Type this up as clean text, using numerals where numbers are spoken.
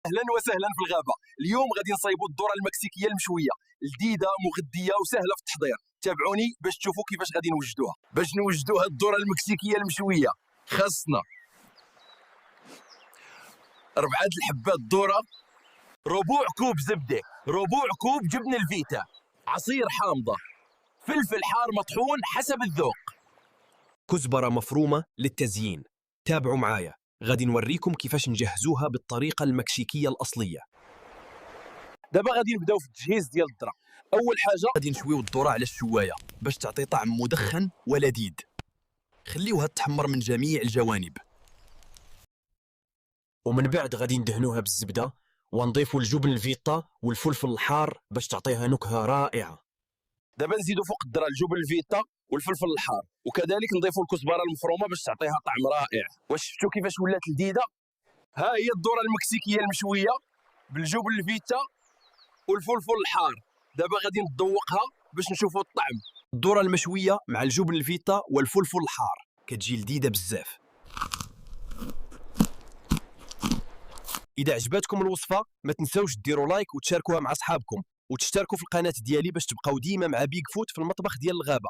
اهلا وسهلا في الغابه. اليوم غادي نصايبوا الذره المكسيكيه المشويه، لذيذه مغذيه وسهله في التحضير. تابعوني باش تشوفوا كيفاش غادي نوجدوها. باش نوجدوا هاد الذره المكسيكيه المشويه خاصنا 4 الحبات ذره، ربع كوب زبده، ربع كوب جبن الفيتا، عصير حامضه، فلفل حار مطحون حسب الذوق، كزبرة مفرومة للتزيين. تابعوا معايا، غادي نوريكم كيفاش نجهزوها بالطريقة المكسيكية الأصلية. دابا غادي نبداو في التجهيز ديال الذره. اول حاجه غادي نشويو الذرة على الشواية باش تعطي طعم مدخن ولذيذ. خليوها تحمر من جميع الجوانب، ومن بعد غادي ندهنوها بالزبدة ونضيفوا الجبن الفيتا والفلفل الحار باش تعطيها نكهة رائعة. دابا نزيدوا فوق الذره الجبن الفيتا والفلفل الحار، وكذلك نضيفوا الكزبره المفرومه باش تعطيها طعم رائع. واش شفتوا كيفاش ولات لذيذه؟ ها هي الذره المكسيكيه المشويه بالجبن الفيتا والفلفل الحار. دابا غادي نذوقها باش نشوفوا الطعم. الذرة المشوية مع الجبن الفيتا والفلفل الحار كتجي لذيذة بزاف. إذا عجبتكم الوصفة ما تنسوش ديروا لايك وتشاركوها مع أصحابكم، وتشتركوا في القناة ديالي باش تبقاو ديما مع بيغ فوت في المطبخ ديال الغابة.